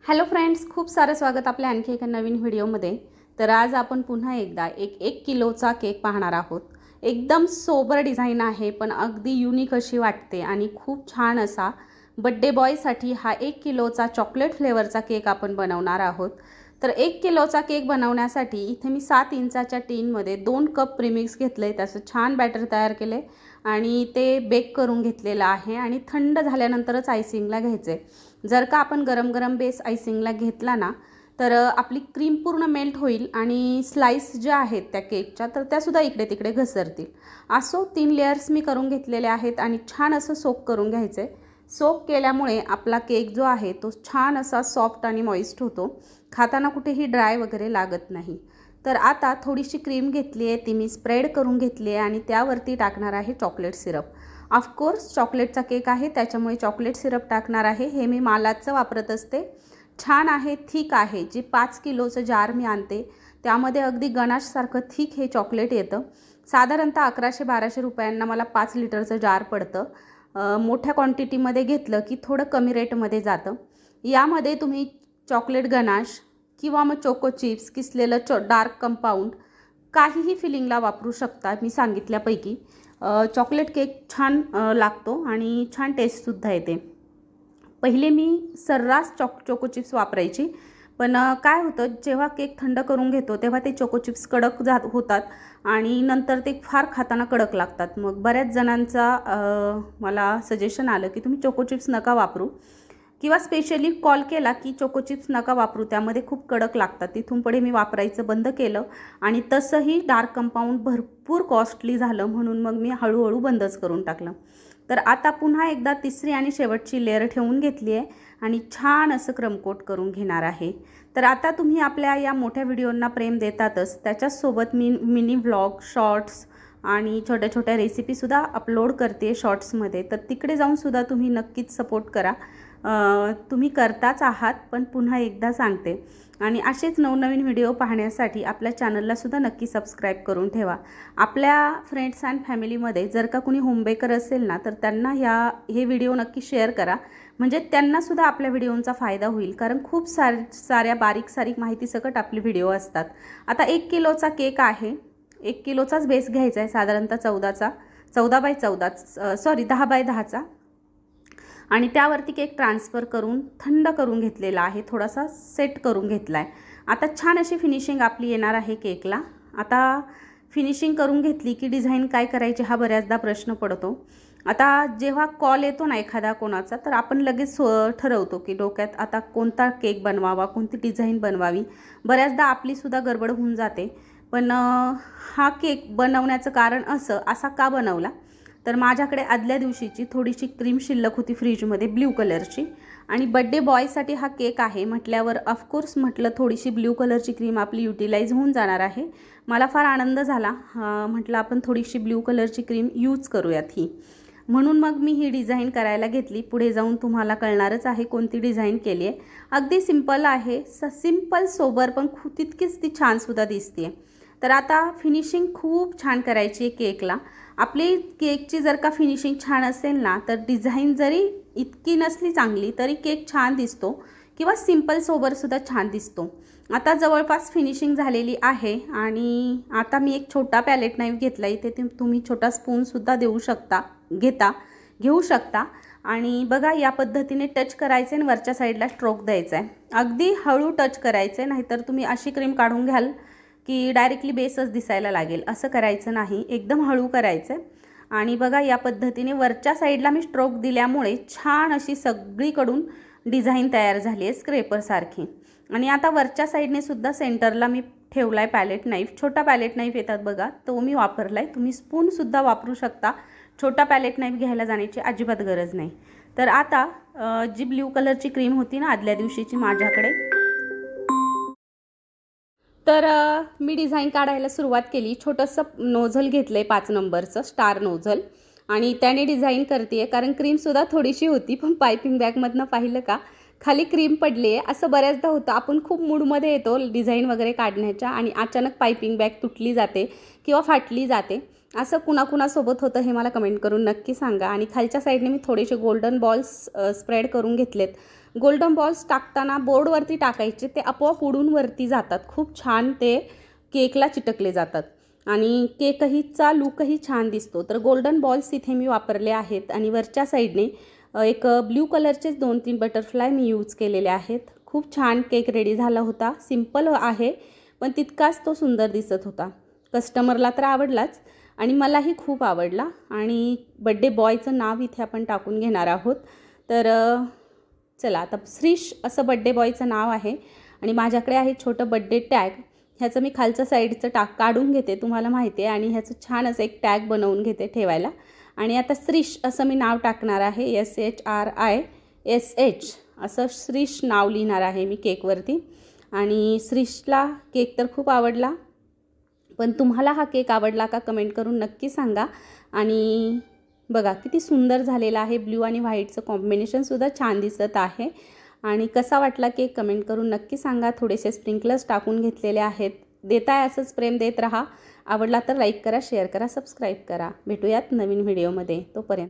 Hello friends, खूप सारं स्वागत आपल्या आणखी एका नवीन व्हिडिओमध्ये। तर आज आपण पुन्हा एकदा एक किलोचा केक पाहणार आहोत। एकदम सोबर डिझाइन आहे, पण अगदी युनिक अशी वाटते आणि खूप छान असा बर्थडे बॉयसाठी हा 1 किलोचा चॉकलेट फ्लेवरचा केक आपण बनवणार आहोत। तर 1 किलोचा केक बनवण्यासाठी इथे मी 7 इंचाच्या टीनमध्ये 2 कप प्रीमिक्स घेतले, त्याचं छान बॅटर तयार केले आणि ते बेक करून घेतलेलं आहे आणि थंड झाल्यानंतरच आयसिंगला घ्यायचे। जर का आपण गरम गरम बेस आयसिंगला घेतला ना तर आपली क्रीम पूर्ण मेल्ट होईल आणि स्लाइस ज्या आहेत त्या केकच्या तर त्या सुद्धा इकडे तिकडे घसरतील। असो 3 लेयर्स मी करून घेतलेले आहेत आणि छान असं सोक करून घ्यायचे। सोक केल्यामुळे आपला केक जो आहे तो छान असा सॉफ्ट आणि मॉइस्ट होतो, खाताना कुठेही ड्राय वगैरे लागत नाही। तर आता थोडीशी क्रीम घेतली आहे, ती मी स्प्रेड करून घेतली आहे आणि त्यावरती टाकणार आहे चॉकलेट सिरप। ऑफकोर्स चॉकलेटचा केक आहे त्याच्यामुळे चॉकलेट सिरप टाकणार आहे। हे मी मालाचं वापरत असते, छान आहे, थिक आहे। जी 5 किलोचं जार मी आणते त्यामध्ये अगदी गणाशसारखं थिक हे चॉकलेट येतं। साधारणतः 1100-1200 रुपयांना मला 5 लिटरचं जार पडतं। मोठ्या क्वांटिटीमध्ये घेतलं की थोडं कमी रेटमध्ये जातं। यामध्ये तुम्ही चॉकलेट गणाश किंवा मग चोको चिप्स, किसलेलं डार्क कंपाऊंड काहीही फिलिंगला वापरू शकता। मी सांगितल्यापैकी चॉकलेट केक छान लागतो आणि छान टेस्टसुद्धा येते। पहिले मी सर्रास चोको चिप्स वापरायची, पण काय होतं जेव्हा केक थंड करून घेतो तेव्हा ते चोको चिप्स कडक होतात आणि नंतर ते फार खाताना कडक लागतात। मग बऱ्याच जणांचा मला सजेशन आलं की तुम्ही चोको चिप्स नका वापरू किंवा स्पेशली कॉल केला की चोको चिप्स नका वापरू, त्यामध्ये खूप कडक लागतात। तिथून पुढे मी वापरायचं बंद केलं आणि तसंही डार्क कंपाऊंड भरपूर कॉस्टली झालं, म्हणून मग मी हळूहळू बंदच करून टाकलं। तर आता पुन्हा एकदा तिसरी आणि शेवटची लेयर ठेवून घेतली आहे आणि छान असं क्रमकोट करून घेणार आहे। तर आता तुम्ही आपल्या या मोठ्या व्हिडिओंना प्रेम देतातच, त्याच्यासोबत मी मिनी व्लॉग, शॉर्ट्स आणि छोट्या छोट्या रेसिपीसुद्धा अपलोड करते शॉर्ट्समध्ये, तर तिकडे जाऊनसुद्धा तुम्ही नक्कीच सपोर्ट करा। तुम्ही करताच आहात, पण पुन्हा एकदा सांगते आणि असेच नवनवीन व्हिडिओ पाहण्यासाठी आपल्या चॅनललासुद्धा नक्की सबस्क्राईब करून ठेवा। आपल्या फ्रेंड्स अँड फॅमिलीमध्ये जर का कुणी होमबेकर असेल ना तर त्यांना हे व्हिडिओ नक्की शेअर करा, म्हणजे त्यांनासुद्धा आपल्या व्हिडिओंचा फायदा होईल, कारण खूप साऱ्या बारीक माहितीसकट आपले व्हिडिओ असतात। आता 1 किलोचा केक आहे, 1 किलोचाच बेस घ्यायचा आहे, साधारणतः 10 बाय 10चा आणि त्यावरती केक ट्रान्सफर करून थंड करून घेतलेला आहे, थोडासा सेट करून घेतला आहे। आता छान अशी फिनिशिंग आपली येणार आहे केकला। आता फिनिशिंग करून घेतली की डिझाईन काय करायची हा बऱ्याचदा प्रश्न पडतो। आता जेव्हा कॉल येतो ना एखादा कोणाचा तर आपण लगेच ठरवतो की डोक्यात आता कोणता केक बनवावा, कोणती डिझाईन बनवावी। बऱ्याचदा आपलीसुद्धा गडबड होऊन जाते, पण हा केक बनवण्याचं कारण असा का बनवला तर माझ्याकडे आदल्या दिवशीची थोडीशी क्रीम शिल्लक होती फ्रीजमध्ये ब्ल्यू कलरची, आणि बर्थडे बॉयसाठी हा केक आहे म्हटल्यावर ऑफकोर्स म्हटलं थोडीशी ब्ल्यू कलरची क्रीम आपली युटिलाइज होऊन जाणार आहे। मला फार आनंद झाला, म्हटलं आपण थोडीशी ब्ल्यू कलरची क्रीम यूज करूयात ही, म्हणून मग मी ही डिझाईन करायला घेतली। पुढे जाऊन तुम्हाला कळणारच आहे कोणती डिझाईन केली आहे। अगदी सिंपल आहे, सिंपल सोबर, पण तितकीच ती छानसुद्धा दिसते। तर आता फिनिशिंग खूप छान करायची आहे केकला। आपली केकची जर का फिनिशिंग छान असेल ना तर डिझाईन जरी इतकी नसली चांगली तरी केक छान दिसतो किंवा सिंपल सोबरसुद्धा छान दिसतो। आता जवळपास फिनिशिंग झालेली आहे आणि आता मी एक छोटा पॅलेट नाईफ घेतला, इथे तुम्ही छोटा स्पूनसुद्धा घेऊ शकता आणि बघा या पद्धतीने टच करायचे आणि वरच्या साईडला स्ट्रोक द्यायचा आहे। अगदी हळू टच करायचे, नाहीतर तुम्ही अशी क्रीम काढून घ्याल की डायरेक्टली बेसच दिसायला लागेल, असं करायचं नाही, एकदम हळू करायचं। आणि बघा या पद्धतीने वरच्या साईडला मी स्ट्रोक दिल्यामुळे छान अशी सगळीकडून डिझाईन तयार झाली आहे स्क्रेपरसारखी। आणि आता वरच्या साईडने सुद्धा सेंटरला मी ठेवला आहे पॅलेट नाईफ, छोटा पॅलेट नाईफ येतात बघा तो मी वापरला आहे। तुम्ही स्पूनसुद्धा वापरू शकता, छोटा पॅलेट नाईफ घ्यायला जाण्याची अजिबात गरज नाही। तर आता जी ब्ल्यू कलरची क्रीम होती ना आदल्या दिवशीची माझ्याकडे, तर मी डिझाईन काढायला सुरुवात केली। छोटंसं नोझल घेतलं आहे 5 नंबरचं स्टार नोझल आणि त्याने डिझाईन करते आहे, कारण क्रीमसुद्धा थोडीशी होती, पण पायपिंग बॅगमधनं पाहिलं का खाली क्रीम पडली आहे। असं बऱ्याचदा होतं, आपण खूप मूडमध्ये येतो डिझाईन वगैरे काढण्याच्या आणि अचानक पायपिंग बॅग तुटली जाते किंवा फाटली जाते। असं कुणाकुणासोबत होतं हे मला कमेंट करून नक्की सांगा। आणि खालच्या साईडने मी थोडेसे गोल्डन बॉल्स स्प्रेड करून घेतलेत, गोल्डन बॉल्स टाकताना बोर्डवरती टाकायचे, ते आपोआप उडून वरती जातात, खूप छान ते केकला चिटकले जातात आणि केकहीचा लुकही छान दिसतो। तर गोल्डन बॉल्स इथे मी वापरले आहेत आणि वरच्या साईडने एक ब्ल्यू कलरचेच 2-3 बटरफ्लाय मी यूज केलेले आहेत। खूप छान केक रेडी झाला होता। सिंपल आहे पण तितकाच तो सुंदर दिसत होता। कस्टमरला तर आवडलाच आणि मलाही खूप आवडला। आणि बर्थडे बॉयचं नाव इथे आपण टाकून घेणार आहोत। तर चला आता श्रीश असं बर्थडे बॉयचं नाव आहे आणि माझ्याकडे आहे छोटं बर्थडे टॅग। ह्याचं मी खालचं साईडचं काढून घेते, तुम्हाला माहिती आहे, आणि ह्याचं छान असं एक टॅग बनवून घेते ठेवायला। आणि आता श्रीश असं मी नाव टाकणार आहे, SHRISH असं श्रीश नाव लिहिणार आहे मी केकवरती। आणि श्रीशला केक तर खूप आवडला, पण तुम्हाला हा केक आवडला का कमेंट करून नक्की सांगा। आणि बघा किती सुंदर झालेला आहे, ब्ल्यू आणि व्हाईटचं कॉम्बिनेशनसुद्धा छान दिसत आहे। आणि कसा वाटला केक कमेंट करून नक्की सांगा। थोडेसे स्प्रिंकलर्स टाकून घेतलेले आहेत। देताय असंच प्रेम देत राहा। आवडला तर लाईक करा, शेअर करा, सबस्क्राईब करा। भेटूयात नवीन व्हिडिओमध्ये, तोपर्यंत